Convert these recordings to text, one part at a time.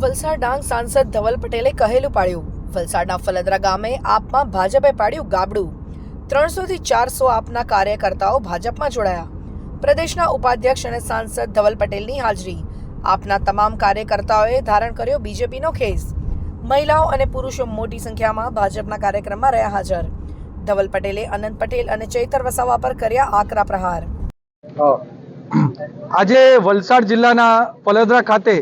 વલસાડ ડાંગ સાંસદ ધવલ પટેલે કહેલું પાડ્યું। વલસાડના ફલદરા ગામે આપમાં ભાજપે પાડ્યું ગાબડું। 300 થી 400 આપના કાર્યકર્તાઓ ભાજપમાં જોડાયા। પ્રદેશના ઉપાધ્યક્ષ અને સાંસદ ધવલ પટેલની હાજરી। આપના તમામ કાર્યકર્તાઓએ ધારણ કર્યો બીજેપીનો ખેસ। મહિલાઓ અને પુરુષો મોટી સંખ્યામાં ભાજપના કાર્યક્રમમાં રહ્યા હાજર। ધવલ પટેલે અનંત પટેલ અને ચૈતર વસાવા પર કર્યા આકરા પ્રહાર। આજે વલસાડ જિલ્લાના ફલદરા ખાતે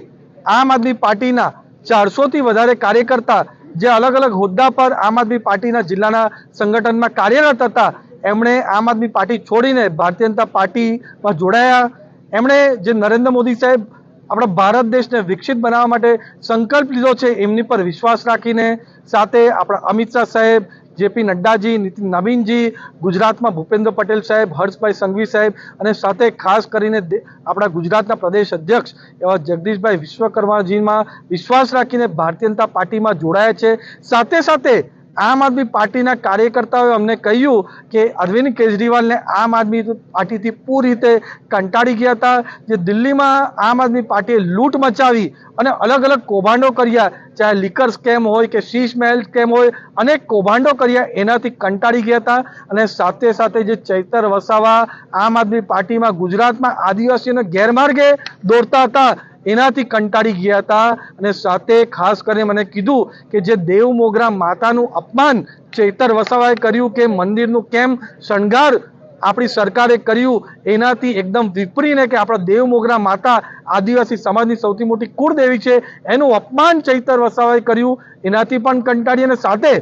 આમ આદમી પાર્ટીના 400 થી વધારે કાર્યકર્તા જે અલગ અલગ હોદ્દા પર આમ આદમી પાર્ટીના જિલ્લાના સંગઠનમાં કાર્યરત હતા, એમણે આમ આદમી પાર્ટી છોડીને ભારતીય જનતા પાર્ટીમાં જોડાયા। એમણે જે નરેન્દ્ર મોદી સાહેબ આપણા ભારત દેશને વિકસિત બનાવવા માટે સંકલ્પ લીધો છે, એમની પર વિશ્વાસ રાખીને, સાથે આપણા અમિત શાહ સાહેબ, જેપી નડ્ડાજી, નીતિન નવીનજી, ગુજરાતમાં ભૂપેન્દ્ર પટેલ સાહેબ, હર્ષભાઈ સંઘવી સાહેબ અને સાથે ખાસ કરીને આપણા ગુજરાતના પ્રદેશ અધ્યક્ષ એવા જગદીશભાઈ વિશ્વકર્માજીમાં વિશ્વાસ રાખીને ભારતીય જનતા પાર્ટીમાં જોડાયા છે। સાથે સાથે આમ આદમી પાર્ટીના કાર્યકર્તાઓએ અમને કહ્યું કે અરવિંદ કેજરીવાલને આમ આદમી પાર્ટીથી પૂરી રીતે કંટાળી ગયા હતા। જે દિલ્હીમાં આમ આદમી પાર્ટીએ લૂંટ મચાવી અને અલગ અલગ કૌભાંડો કર્યા, ચાહે લીકર સ્કેમ હોય કે શીશ મહેલ સ્કેમ હોય, અનેક કૌભાંડો કર્યા, એનાથી કંટાળી ગયા હતા। અને સાથે સાથે જે ચૈતર વસાવા આમ આદમી પાર્ટીમાં ગુજરાતમાં આદિવાસીઓને ગેરમાર્ગે દોરતા હતા, એનાથી કંટાળી ગયા હતા। અને સાથે ખાસ કરીને મને કીધું કે જે દેવ મોગરા માતાનું અપમાન ચૈતર વસાવાએ કર્યું, કે મંદિરનું કેમ શણગાર આપણી સરકારે કર્યું, એનાથી એકદમ વિપરીને કે આપણા દેવ મોગરા માતા આદિવાસી સમાજની સૌથી મોટી કુળદેવી છે, એનું અપમાન ચૈતર વસાવાએ કર્યું, એનાથી પણ કંટાળી। અને સાથે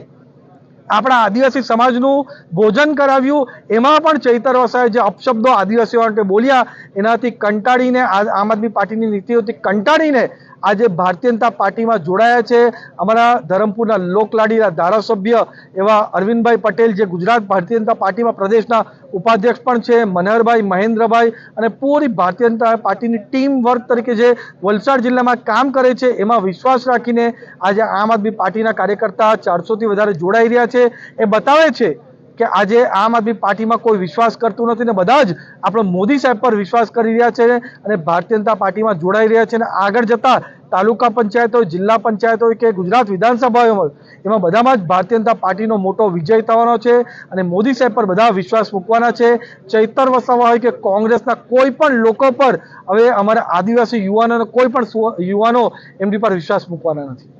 આપણા આદિવાસી સમાજનું ભોજન કરાવ્યું, એમાં પણ ચૈતર વસાવાએ જે અપશબ્દો આદિવાસીઓ માટે બોલ્યા, એનાથી કંટાળીને આમ આદમી પાર્ટીની નીતિઓથી કંટાળીને આજે ભારતીય જનતા પાર્ટીમાં જોડાયા છે। અમારા ધરમપુરના લોકલાડીના ધારાસભ્ય એવા અરવિંદભાઈ પટેલ, જે ગુજરાત ભારતીય જનતા પાર્ટીમાં પ્રદેશના ઉપાધ્યક્ષ પણ છે, મનહરભાઈ, મહેન્દ્રભાઈ અને પૂરી ભારતીય જનતા પાર્ટીની ટીમ વર્ક તરીકે જે વલસાડ જિલ્લામાં કામ કરે છે, એમાં વિશ્વાસ રાખીને આજે આમ આદમી પાર્ટીના કાર્યકર્તા 400 થી વધારે જોડાઈ રહ્યા છે। એ બતાવે છે કે આજે આમ આદમી પાર્ટીમાં કોઈ વિશ્વાસ કરતું નથી ને બધા જ આપણે મોદી સાહેબ પર વિશ્વાસ કરી રહ્યા છે અને ભારતીય જનતા પાર્ટીમાં જોડાઈ રહ્યા છે। અને આગળ જતા તાલુકા પંચાયત હોય, જિલ્લા પંચાયત હોય કે ગુજરાત વિધાનસભા હોય, એમાં બધામાં જ ભારતીય જનતા પાર્ટીનો મોટો વિજય થવાનો છે અને મોદી સાહેબ પર બધા વિશ્વાસ મૂકવાના છે। ચૈતર વસાવા હોય કે કોંગ્રેસના કોઈ પણ લોકો પર હવે અમારા આદિવાસી યુવાનોને કોઈ પણ યુવાનો એમની પર વિશ્વાસ મૂકવાના નથી।